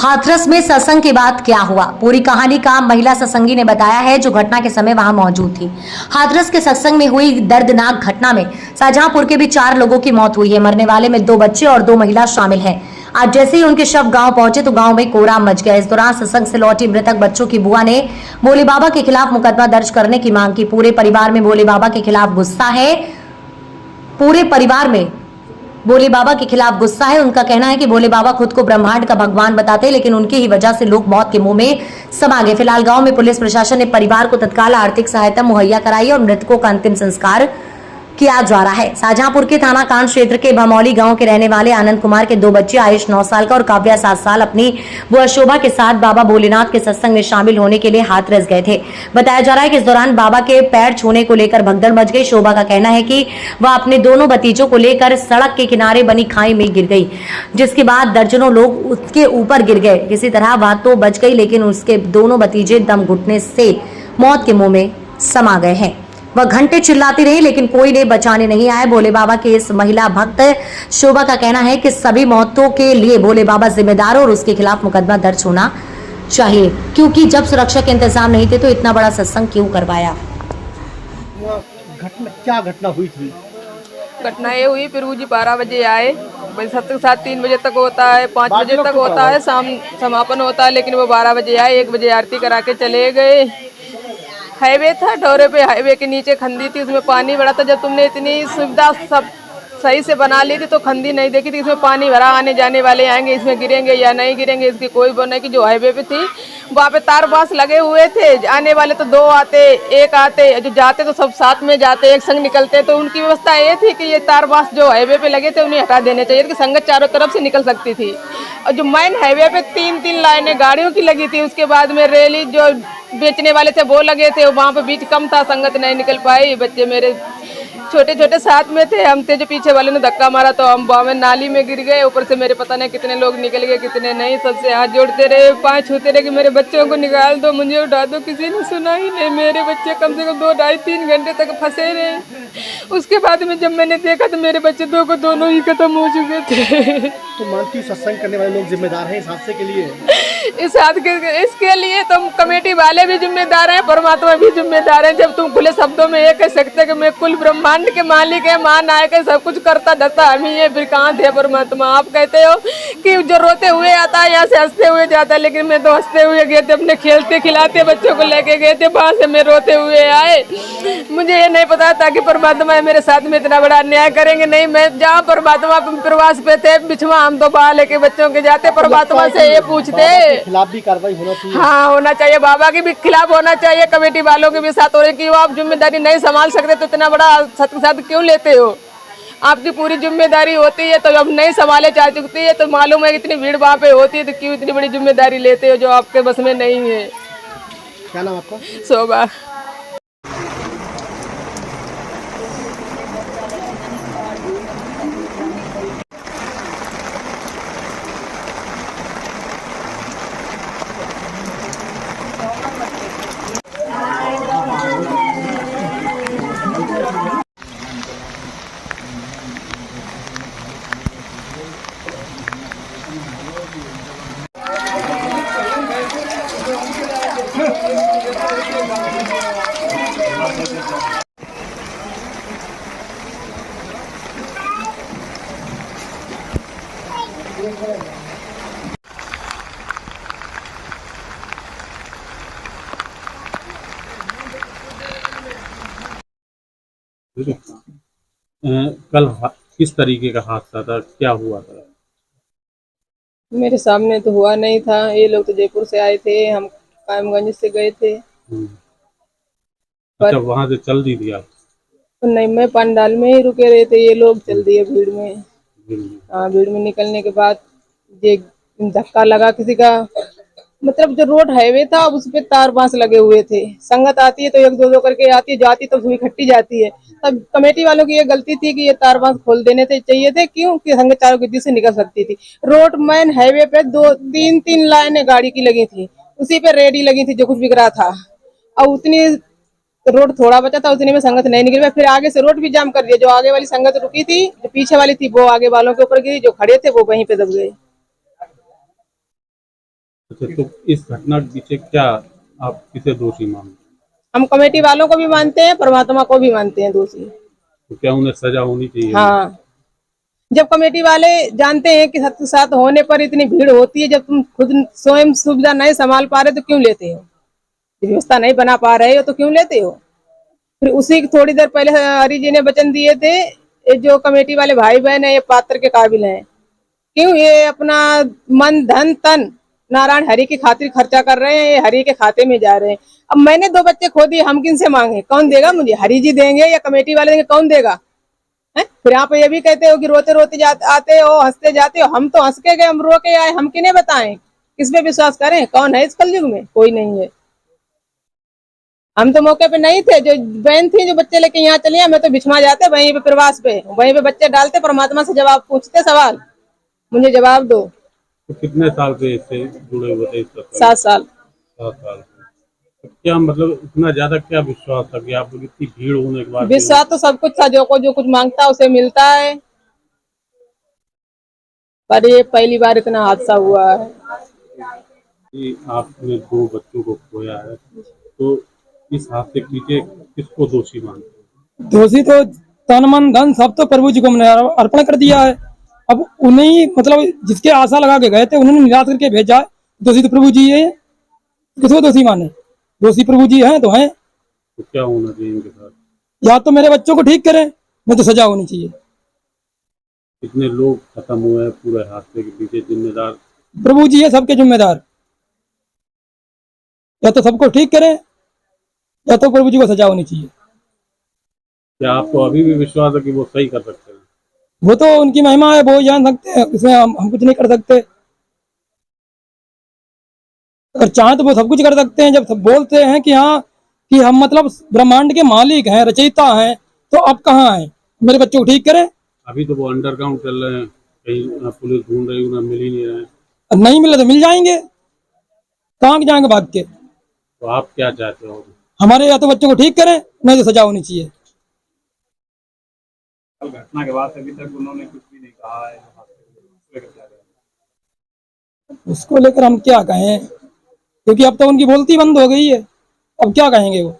हाथरस में सत्संग के बाद क्या हुआ, पूरी कहानी का महिला सत्संगी ने बताया है जो घटना के समय वहां मौजूद थी। हाथरस के सत्संग में हुई दर्दनाक घटना में शाहजहांपुर के भी 4 लोगों की मौत हुई है। मरने वाले में 2 बच्चे और 2 महिला शामिल हैं। आज जैसे ही उनके शव गांव पहुंचे तो गांव में कोहराम मच गया। इस दौरान सत्संग से लौटी मृतक बच्चों की बुआ ने भोले बाबा के खिलाफ मुकदमा दर्ज करने की मांग की। पूरे परिवार में भोले बाबा के खिलाफ गुस्सा है। पूरे परिवार में भोले बाबा के खिलाफ गुस्सा है। उनका कहना है कि भोले बाबा खुद को ब्रह्मांड का भगवान बताते हैं, लेकिन उनकी ही वजह से लोग मौत के मुंह में समा गए। फिलहाल गांव में पुलिस प्रशासन ने परिवार को तत्काल आर्थिक सहायता मुहैया कराई और मृतकों का अंतिम संस्कार किया जा रहा है। शाहजहांपुर के थाना कांड क्षेत्र के भमौली गांव के रहने वाले आनंद कुमार के 2 बच्चे आयुष 9 साल का और काव्या 7 साल अपनी बुआ शोभा के साथ बाबा भोलेनाथ के सत्संग में शामिल होने के लिए हाथरस गए थे। बताया जा रहा है कि इस दौरान बाबा के पैर छूने को लेकर भगदड़ मच गई। शोभा का कहना है कि वह अपने दोनों भतीजों को लेकर सड़क के किनारे बनी खाई में गिर गई, जिसके बाद दर्जनों लोग उसके ऊपर गिर गए। किसी तरह वह तो बच गई, लेकिन उसके दोनों भतीजे दम घुटने से मौत के मुंह में समा गए हैं। वह घंटे चिल्लाती रही, लेकिन कोई ने बचाने नहीं आया। भोले बाबा के इस महिला भक्त शोभा का कहना है कि सभी मौतों के लिए भोले बाबा जिम्मेदार और उसके खिलाफ मुकदमा दर्ज होना चाहिए, क्योंकि जब सुरक्षा के इंतजाम नहीं थे तो इतना बड़ा सत्संग क्यों करवाया। क्या घटना हुई थी? घटना ये हुई, प्रभु जी 12 बजे आए। सत्संग 3 बजे तक होता है, 5 बजे तक होता है, शाम समापन होता है, लेकिन वो 12 बजे आए। 1 बजे आरती करा के चले गए। हाईवे था, डोरे पे हाईवे के नीचे खंडी थी, उसमें पानी भरा था। जब तुमने इतनी सुविधा सब सही से बना ली थी तो खंडी नहीं देखी थी इसमें पानी भरा, आने जाने वाले आएंगे, इसमें गिरेंगे या नहीं गिरेंगे इसकी कोई वो नहीं। कि जो हाईवे पे थी वहाँ पे तार बांस लगे हुए थे। आने वाले तो 2 आते, 1 आते, जो जाते तो सब साथ में जाते, एक संग निकलते। तो उनकी व्यवस्था ये थी कि ये तार बांस जो हाईवे पे लगे थे उन्हें हटा देने चाहिए कि संगत चारों तरफ से निकल सकती थी। और जो मेन हाईवे पे 3-3 लाइनें गाड़ियों की लगी थी, उसके बाद में रेली जो बेचने वाले थे वो लगे थे, वहाँ पे बीच कम था, संगत नहीं निकल पाई। बच्चे मेरे छोटे छोटे साथ में थे, हम थे, जो पीछे वाले ने धक्का मारा तो हम बाव में नाली में गिर गए। ऊपर से मेरे पता नहीं कितने लोग निकल गए कितने नहीं। सबसे हाथ जोड़ते रहे, पाँव छूते रहे कि मेरे बच्चों को निकाल दो, मुझे उठा दो। किसी ने सुना ही नहीं। मेरे बच्चे कम से कम 2, 2.5, 3 घंटे तक फंसे रहे। उसके बाद में जब मैंने देखा तो मेरे बच्चे दोनों ही खत्म हो चुके थे। तो मानती सत्संग करने वाले लोग जिम्मेदार हैं इस हादसे के लिए? इसके लिए तो कमेटी वाले भी जिम्मेदार हैं, परमात्मा भी जिम्मेदार है। जब तुम खुले शब्दों में ये कह सकते कि मैं कुल ब्रह्मांड के मालिक है, महानायक है, सब कुछ करता धरता हम ही है, फिर कहाँ थे परमात्मा? आप कहते हो कि जो रोते हुए आता है यहाँ से हंसते हुए जाता है, लेकिन मैं तो हंसते हुए गए थे, अपने खेलते खिलाते बच्चों को लेके गए थे, वहां से मैं रोते हुए आए। मुझे ये नहीं पता था कि परमात्मा मेरे साथ में इतना बड़ा अन्याय करेंगे। नहीं, मैं जहाँ परमात्मा प्रवास पे थे बिछवा हम तो बाहर लेके बच्चों के जाते, परमात्मा से ये पूछते खिलाफ भी कार्रवाई होना चाहिए। हाँ, होना चाहिए, बाबा के भी खिलाफ होना चाहिए, कमेटी वालों के भी साथ हो रही कि वो आप जिम्मेदारी नहीं संभाल सकते तो इतना बड़ा सत्संग क्यों लेते हो? आपकी पूरी जिम्मेदारी होती है, तो अब नहीं संभाले जा चुकती है तो मालूम है इतनी भीड़ वहाँ पे होती है, तो क्यों इतनी बड़ी जिम्मेदारी लेते हो जो आपके बस में नहीं है। क्या नाम आपका? शोभा। कल किस तरीके का हादसा था, क्या हुआ था? मेरे सामने तो हुआ नहीं था। ये लोग तो जयपुर से आए थे, हम कायमगंज से गए थे। अच्छा, वहां से चल दी थी आप? नहीं, मैं पंडाल में ही रुके रहे थे, ये लोग चल दिए भीड़ में। हाँ, भीड़ में निकलने के बाद ये धक्का लगा किसी का, मतलब जो रोड हाईवे था अब उस पे तार बांस लगे हुए थे। संगत आती है तो 1-2 करके आती है, जाती तो हुई इकट्ठी जाती है। तब कमेटी वालों की ये गलती थी कि ये तार बांस खोल देने चाहिए थे, क्यों कि संगत चारों गद्दी से निकल सकती थी। रोड मेन हाईवे पे 2-3 लाइनें गाड़ी की लगी थी, उसी पे रेडी लगी थी जो कुछ बिक रहा था। और उतनी रोड थोड़ा बचा था, उतने में संगत नहीं निकल, फिर आगे से रोड भी जाम कर दिया। जो आगे वाली संगत रुकी थी, जो पीछे वाली थी वो आगे वालों के ऊपर गिरी, जो खड़े थे वो वहीं पे दब गए। अच्छा, तो इस घटना के पीछे क्या आप किसे दोषी मानते हैं? हम कमेटी वालों को भी मानते हैं, परमात्मा को भी मानते हैं दोषी। तो क्या उन्हें सजा होनी चाहिए? हाँ, जब कमेटी वाले जानते हैं कि 7 होने पर इतनी भीड़ होती है, जब तुम खुद स्वयं सुविधा नहीं संभाल पा रहे तो क्यों लेते हो? व्यवस्था नहीं बना पा रहे हो तो क्यों लेते हो? फिर उसी की थोड़ी देर पहले हरि जी ने वचन दिए थे, ये जो कमेटी वाले भाई बहन है ये पात्र के काबिल हैं। क्यों ये अपना मन धन तन नारायण हरि की खातिर खर्चा कर रहे हैं, ये हरि के खाते में जा रहे हैं। अब मैंने 2 बच्चे खो दिए, हम किन से मांगे? कौन देगा मुझे? हरि जी देंगे या कमेटी वाले देंगे? कौन देगा? है? फिर यहाँ पे ये भी कहते हो कि रोते रोते आते हो, हंसते जाते हो। हम तो हंस के गए, हम रो के आए, हम किन्हें बताएं? किस पे विश्वास करें? कौन है इस कलयुग में? कोई नहीं है। हम तो मौके पे नहीं थे, जो बहन थी जो बच्चे लेके यहाँ चले, मैं तो बिछमा जाते वहीं पे प्रवास पे, वहीं पे बच्चे डालते, परमात्मा से जवाब पूछते, सवाल मुझे जवाब दो। तो कितने साल से इससे जुड़े हुए थे इस तक? 7 साल। 7 साल से। तो क्या मतलब इतना ज्यादा क्या विश्वास था कि आप लोग इतनी भीड़ होने के बाद भी विश्वास तो सब कुछ था, जो कुछ मांगता है उसे मिलता है, पर ये पहली बार इतना हादसा हुआ है। कि आपने 2 बच्चों को खोया है, तो इस हादसे के पीछे किसको दोषी मानते हैं? दोषी तो तन मन धन सब तो प्रभु जी को हमने अर्पण कर दिया है। अब उन्हें मतलब जिसके आशा लगा के गए थे उन्होंने निराश करके भेजा है। दोषी तो प्रभु जी है, किसको दोषी माने? दोषी प्रभु जी हैं तो हैं। तो क्या होना चाहिए इनके साथ? या तो मेरे बच्चों को ठीक करें, नहीं तो सजा होनी चाहिए। कितने लोग खत्म हुए हैं पूरे हादसे के पीछे? जिम्मेदार प्रभु जी है सबके जिम्मेदार। या तो सबको ठीक करें या तो प्रभु जी को सजा होनी चाहिए। क्या आपको अभी भी विश्वास है कि वो सही कर सकते हैं? वो तो उनकी महिमा है, वो ही जान सकते हैं, इसमें हम कुछ नहीं कर सकते। अगर चाहें तो वो सब कुछ कर सकते हैं। जब सब बोलते हैं कि हाँ कि हम मतलब ब्रह्मांड के मालिक हैं, रचयिता हैं, तो अब कहाँ हैं? मेरे बच्चों को ठीक करें। अभी तो वो अंडरग्राउंड चल रहे हैं, कहीं पुलिस ढूंढ रही है, उन्हें मिल ही नहीं रहे हैं। नहीं मिले तो मिल जाएंगे, कहाँ के जाएंगे भाग के? तो आप क्या चाहते हो? हमारे या तो बच्चों को ठीक करें, नहीं तो सजा होनी चाहिए। कल घटना के बाद अभी तक उन्होंने कुछ भी नहीं कहा है। उसको लेकर हम क्या कहें, क्योंकि अब तो उनकी बोलती बंद हो गई है। अब क्या कहेंगे वो?